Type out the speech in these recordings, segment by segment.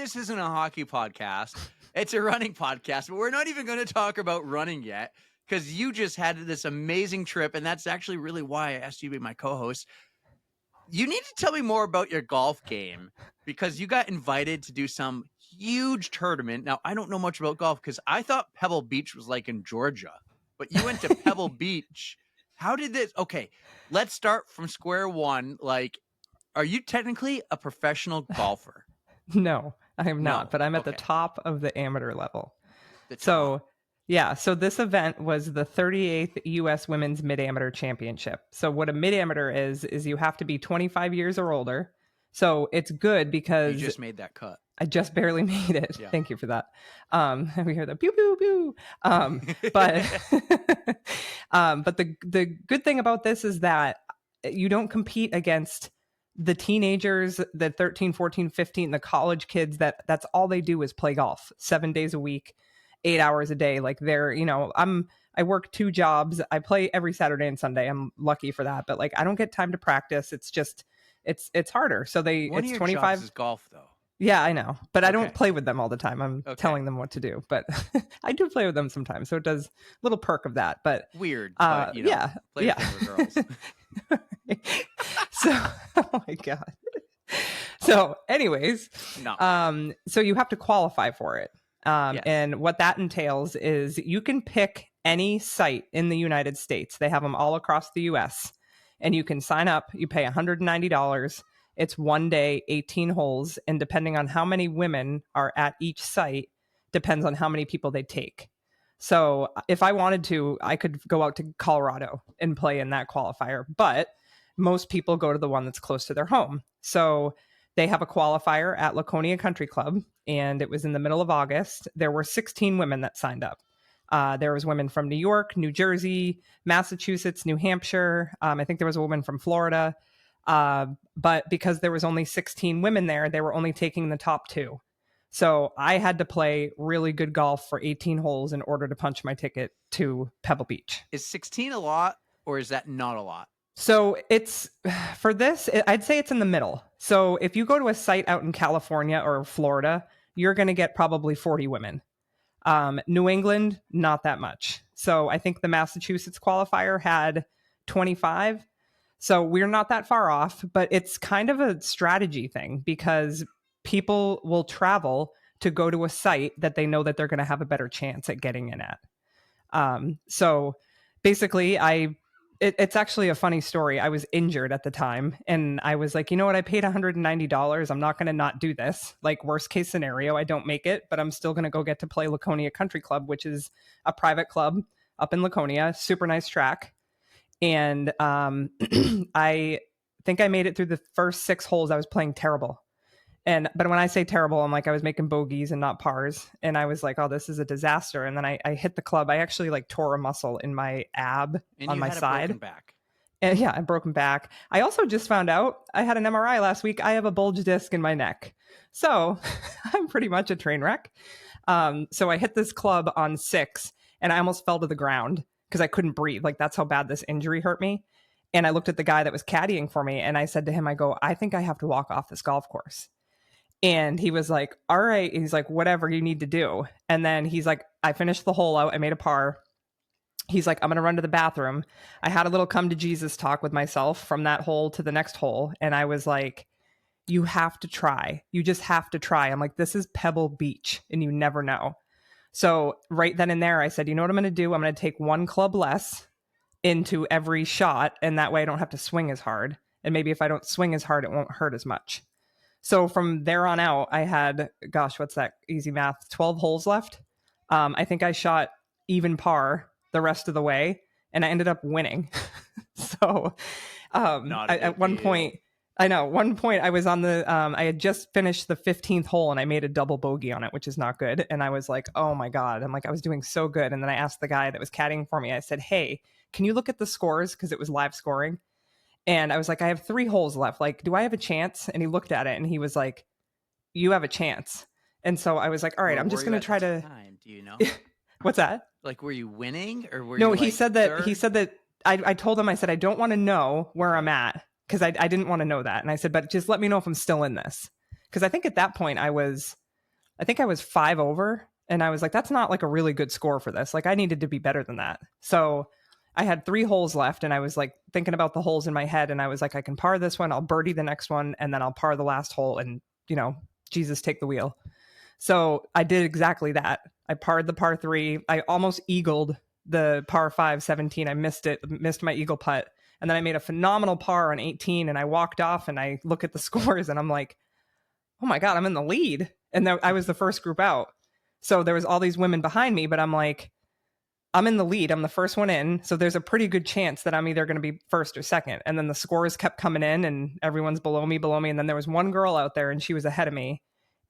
this isn't a hockey podcast. It's a running podcast, but we're not even going to talk about running yet because you just had this amazing trip, and that's actually really why I asked you to be my co-host. You need to tell me more about your golf game because you got invited to do some huge tournament. Now, I don't know much about golf because I thought Pebble Beach was like in Georgia, but you went to Pebble Beach. How did this? Okay, let's start from square one. Like, are you technically a professional golfer? No, I am not, but I'm at the Okay. top of the amateur level. The top. So, yeah, so this event was the 38th U.S. Women's Mid-Amateur Championship. So what a mid-amateur is you have to be 25 years or older. So it's good because You just made that cut. I just barely made it. Yeah. Thank you for that. We hear the pew pew pew. But but the good thing about this is that you don't compete against the teenagers, the 13, 14, 15, the college kids that's all they do is play golf 7 days a week, 8 hours a day. Like they're, I work 2 jobs. I play every Saturday and Sunday. I'm lucky for that, but like I don't get time to practice. It's just it's harder. So One of it's your 25 jobs is golf though. Yeah, I know, but I don't Okay. play with them all the time. I'm telling them what to do, but I do play with them sometimes. So it does a little perk of that, but Weird, but play with younger girls. So, oh my God. So anyways, No. So you have to qualify for it. Yes. And what that entails is you can pick any site in the United States. They have them all across the US and you can sign up, you pay $190. It's 1 day, 18 holes. And depending on how many women are at each site, depends on how many people they take. So if I wanted to, I could go out to Colorado and play in that qualifier. But most people go to the one that's close to their home. So they have a qualifier at Laconia Country Club, and it was in the middle of August. There were 16 women that signed up. There was women from New York, New Jersey, Massachusetts, New Hampshire. I think there was a woman from Florida. But because there was only 16 women there, they were only taking the top 2. So I had to play really good golf for 18 holes in order to punch my ticket to Pebble Beach. Is 16 a lot or is that not a lot? So it's for this, I'd say it's in the middle. So if you go to a site out in California or Florida, you're going to get probably 40 women. New England, not that much. So I think the Massachusetts qualifier had 25. So we're not that far off, but it's kind of a strategy thing because people will travel to go to a site that they know that they're going to have a better chance at getting in at. So basically it's actually a funny story. I was injured at the time and I was like, you know what? I paid $190. I'm not going to not do this. Like worst case scenario, I don't make it, but I'm still going to go get to play Laconia Country Club, which is a private club up in Laconia, super nice track. And I think I made it through the first 6 holes. I was playing terrible. But when I say terrible, I'm like, I was making bogeys and not pars. And I was like, oh, this is a disaster. And then I hit the club. I actually like tore a muscle in my ab on my side. Broken back. And yeah, I broken back. I also just found out I had an MRI last week. I have a bulge disc in my neck. So I'm pretty much a train wreck. So I hit this club on 6 and I almost fell to the ground because I couldn't breathe. Like that's how bad this injury hurt me. And I looked at the guy that was caddying for me and I said to him, I think I have to walk off this golf course. And he was like, all right. And he's like, whatever you need to do. And then he's like, I finished the hole out. I made a par. He's like, I'm going to run to the bathroom. I had a little come to Jesus talk with myself from that hole to the next hole. And I was like, you have to try. You just have to try. I'm like, this is Pebble Beach and you never know. So right then and there, I said, you know what I'm going to do? I'm going to take 1 club less into every shot. And that way I don't have to swing as hard. And maybe if I don't swing as hard, it won't hurt as much. So from there on out, I had, gosh, what's that? Easy math, 12 holes left. I think I shot even par the rest of the way and I ended up winning. So at one point I was on the, I had just finished the 15th hole and I made a double bogey on it, which is not good. And I was like, oh my God, I'm like, I was doing so good. And then I asked the guy that was caddying for me, I said, hey, can you look at the scores? Cause it was live scoring. And I was like, I have 3 holes left. Like, do I have a chance? And he looked at it and he was like, you have a chance. And so I was like, all right, I'm just going to try to. Do you know? What's that? Like, were you winning or were no, you? No, he said that I told him, I said, I don't want to know where I'm at because I didn't want to know that. And I said, but just let me know if I'm still in this. Because I think at that point I was I think I was 5 over, and I was like, that's not like a really good score for this. Like I needed to be better than that. So I had 3 holes left, and I was like thinking about the holes in my head, and I was like, I can par this one, I'll birdie the next one, and then I'll par the last hole, and Jesus take the wheel. So I did exactly that. I parred the par 3. I almost eagled the par 5 17. I missed my eagle putt. And then I made a phenomenal par on 18, and I walked off and I look at the scores and I'm like, oh my God, I'm in the lead. And I was the first group out. So there was all these women behind me, but I'm like, I'm in the lead. I'm the first one in. So there's a pretty good chance that I'm either going to be first or second. And then the scores kept coming in and everyone's below me. And then there was one girl out there and she was ahead of me.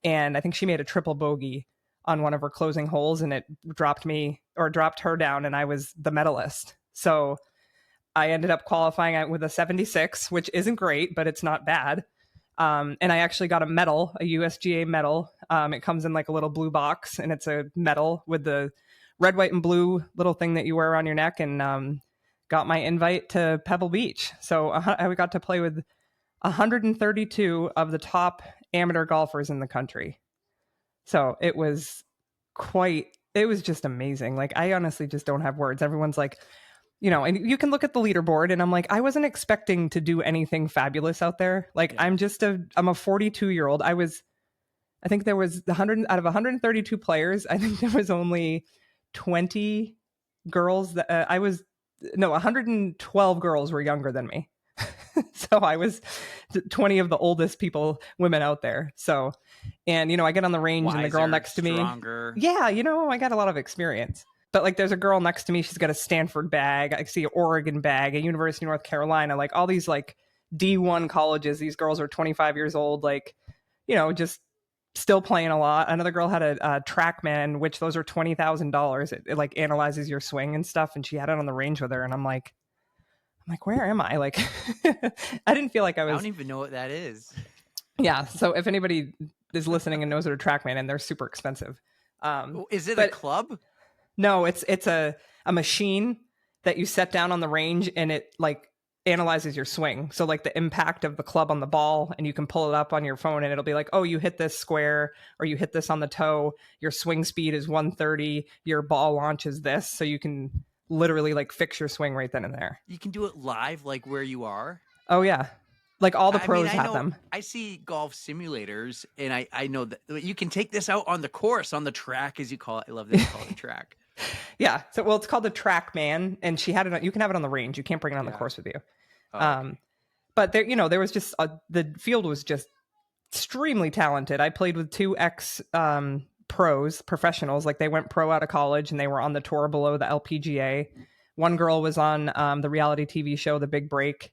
And I think she made a triple bogey on one of her closing holes, and it dropped her down, and I was the medalist. So I ended up qualifying with a 76, which isn't great, but it's not bad. And I actually got a medal, a USGA medal. It comes in like a little blue box, and it's a medal with the red, white, and blue little thing that you wear around your neck, and got my invite to Pebble Beach. So I got to play with 132 of the top amateur golfers in the country. So it was just amazing. Like, I honestly just don't have words. Everyone's like, and you can look at the leaderboard, and I'm like, I wasn't expecting to do anything fabulous out there. Like, yeah. I'm a 42-year-old. I think there was 100 out of 132 players. I think there was only 20 girls 112 girls were younger than me. So I was 20 of the oldest women out there. So, and, I get on the range, and the girl next to me, yeah, I got a lot of experience. But like, there's a girl next to me. She's got a Stanford bag. I see an Oregon bag, a University of North Carolina, like all these like D1 colleges. These girls are 25 years old, like, just still playing a lot. Another girl had a TrackMan, which those are $20,000. It like analyzes your swing and stuff. And she had it on the range with her. And I'm like, where am I? Like, I didn't feel like I don't even know what that is. Yeah. So if anybody is listening and knows what a TrackMan, and they're super expensive. Is it a club? No, it's a machine that you set down on the range, and it like analyzes your swing. So like the impact of the club on the ball, and you can pull it up on your phone, and it'll be like, oh, you hit this square, or you hit this on the toe. Your swing speed is 130. Your ball launch is this. So you can literally like fix your swing right then and there. You can do it live, like where you are. Oh yeah. Like all the pros have them. I see golf simulators, and I know that you can take this out on the course, on the track, as you call it. I love that you call it a track. Yeah. So, well, it's called the TrackMan, and she had it. You can have it on the range. You can't bring it on the course with you. Oh, okay. But there, there was just the field was just extremely talented. I played with 2 professionals. Like, they went pro out of college, and they were on the tour below the LPGA. One girl was on the reality TV show, The Big Break.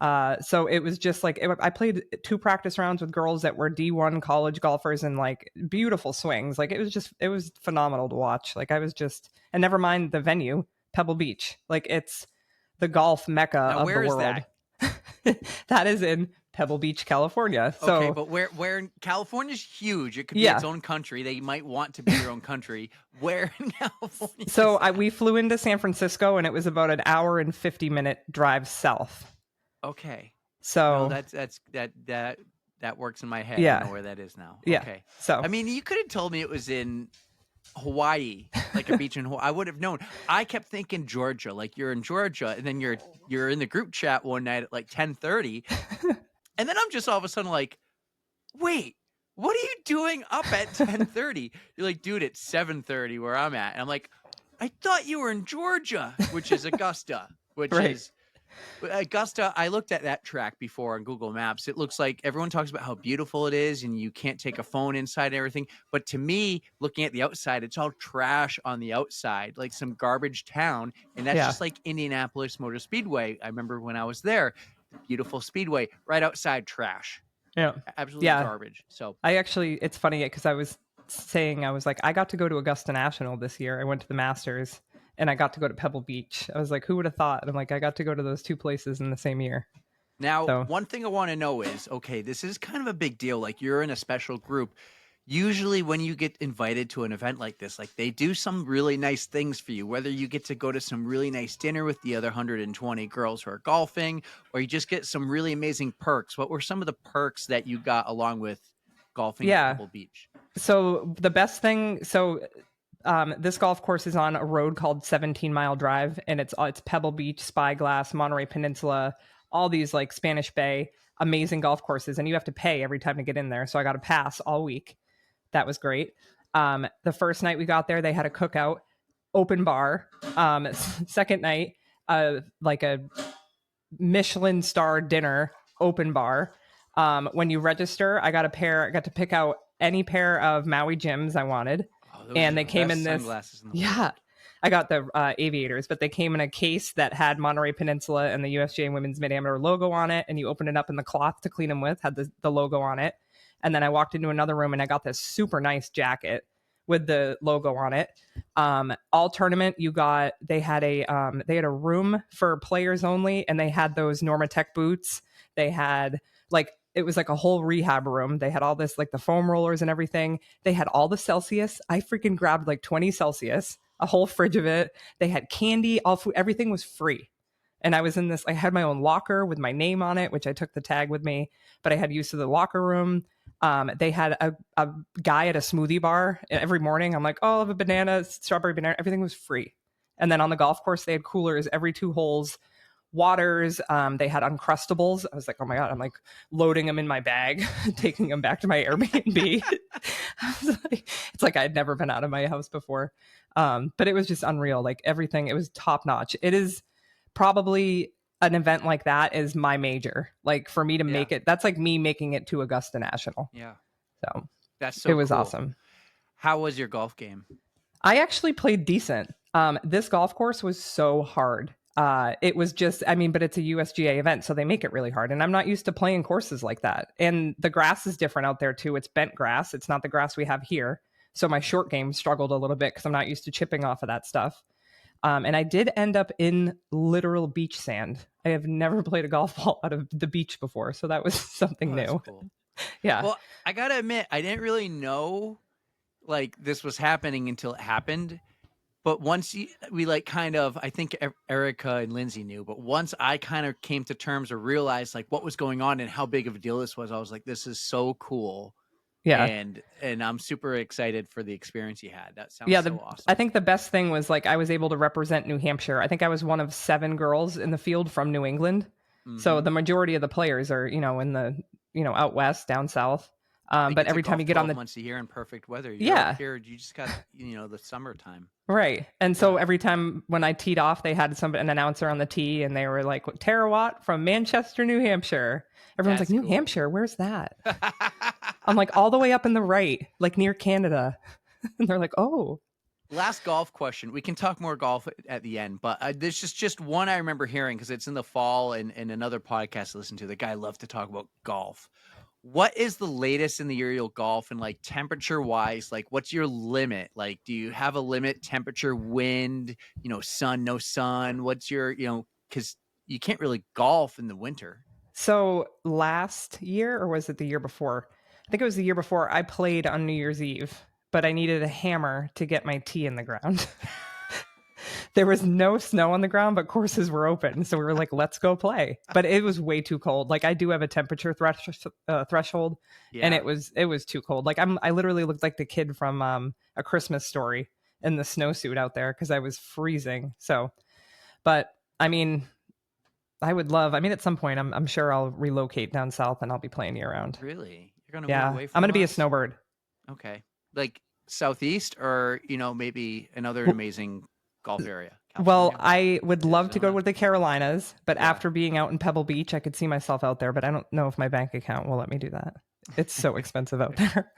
So it was just like, I played 2 practice rounds with girls that were D1 college golfers, and like beautiful swings. Like, it was phenomenal to watch. Like, and never mind the venue, Pebble Beach. Like, it's the golf mecca of the world. Where is that? That is in Pebble Beach, California. So, okay, but where in California's huge. It could be its own country. They might want to be their own country. Where in California? So we flew into San Francisco, and it was about an hour and 50-minute drive south. Okay. So that works in my head. Yeah. I know where that is now. Yeah. Okay. So I mean, you could have told me it was in Hawaii, like a beach in Hawaii. I would have known. I kept thinking Georgia, like you're in Georgia, and then you're in the group chat one night at like 10:30, and then I'm just all of a sudden like, wait, what are you doing up at 10:30? You're like, dude, it's 7:30 where I'm at, and I'm like, I thought you were in Georgia, which is Augusta, which right. is. Augusta, I looked at that track before on Google Maps. It looks like everyone talks about how beautiful it is, and you can't take a phone inside and everything. But to me, looking at the outside, it's all trash on the outside, like some garbage town. And that's just like Indianapolis Motor Speedway. I remember when I was there, beautiful speedway, right outside, trash. Yeah. Absolutely garbage. So it's funny because I was like, I got to go to Augusta National this year. I went to the Masters. And I got to go to Pebble Beach. I was like, who would have thought? And I'm like, I got to go to those 2 places in the same year. Now, one thing I want to know is, okay, this is kind of a big deal. Like, you're in a special group. Usually when you get invited to an event like this, like, they do some really nice things for you, whether you get to go to some really nice dinner with the other 120 girls who are golfing, or you just get some really amazing perks. What were some of the perks that you got along with golfing at Pebble Beach? So the best thing, this golf course is on a road called 17 Mile Drive, and it's Pebble Beach, Spyglass, Monterey Peninsula, all these like Spanish Bay, amazing golf courses, and you have to pay every time to get in there. So I got a pass all week. That was great. The first night we got there, they had a cookout, open bar. Second night, like a Michelin star dinner, open bar. When you register, I got to pick out any pair of Maui gyms I wanted. Oh, And they came in this, sunglasses in the yeah, world. I got the aviators, but they came in a case that had Monterey Peninsula and the USGA Women's Mid-Amateur logo on it. And you open it up, and the cloth to clean them with had the logo on it. And then I walked into another room, and I got this super nice jacket with the logo on it. All tournament, they had a room for players only, and they had those Normatec boots. They had it was like a whole rehab room. They had all this, like the foam rollers and everything. They had all the Celsius. I freaking grabbed like 20 Celsius, a whole fridge of it. They had candy, all food, everything was free. And I was in this, I had my own locker with my name on it, which I took the tag with me, but I had use of the locker room. They had a guy at a smoothie bar every morning. I'm like, oh, I'll have a banana, strawberry banana. Everything was free. And then on the golf course, they had coolers every 2 holes, waters. They had Uncrustables. I was like, oh my God, I'm like loading them in my bag, taking them back to my Airbnb. It's like I'd never been out of my house before. But it was just unreal. Like everything, it was top notch. It is probably an event like that is my major. Like for me to make it, that's like me making it to Augusta National. Yeah. So that's so it was cool. awesome. How was your golf game? I actually played decent. This golf course was so hard. It was just, but it's a USGA event, so they make it really hard. And I'm not used to playing courses like that. And the grass is different out there too. It's bent grass. It's not the grass we have here. So my short game struggled a little bit because I'm not used to chipping off of that stuff. And I did end up in literal beach sand. I have never played a golf ball out of the beach before. So that was something new. Cool. Yeah. Well, I got to admit, I didn't really know like this was happening until it happened. But once we like kind of, I think Erica and Lindsay knew, but once I kind of came to terms or realized like what was going on and how big of a deal this was, I was like, this is so cool. Yeah. And I'm super excited for the experience you had. That sounds so awesome. I think the best thing was like I was able to represent New Hampshire. I think I was one of 7 girls in the field from New England. Mm-hmm. So the majority of the players are, in the, out west, down south. But every time you get on the months a year in perfect weather, here, you just got the summertime, right? And so every time when I teed off, they had an announcer on the tee, and they were like, "Tara Watt from Manchester, New Hampshire." Everyone's like, "New Hampshire, where's that?" I'm like, all the way up in the right, like near Canada, and they're like, "Oh." Last golf question. We can talk more golf at the end, but there's just one I remember hearing because it's in the fall and another podcast I listened to. The guy loved to talk about golf. What is the latest in the aerial golf and like temperature wise? Like, what's your limit? Like, do you have a limit temperature, wind, sun, no sun? What's your, because you can't really golf in the winter. So last year, or was it the year before? I think it was the year before, I played on New Year's Eve, but I needed a hammer to get my tee in the ground. There was no snow on the ground, but courses were open. So we were like, let's go play. But it was way too cold. Like I do have a temperature threshold, and it was too cold. Like I literally looked like the kid from A Christmas Story in the snowsuit out there because I was freezing. So, but I would love, at some point I'm sure I'll relocate down south and I'll be playing year round. Really? You're going to move away from I'm going to be a us? snowbird. Okay. Like southeast or, maybe another amazing golf area? California? Well, I would love to go to the Carolinas, but after being out in Pebble Beach, I could see myself out there, but I don't know if my bank account will let me do that. It's so expensive out there.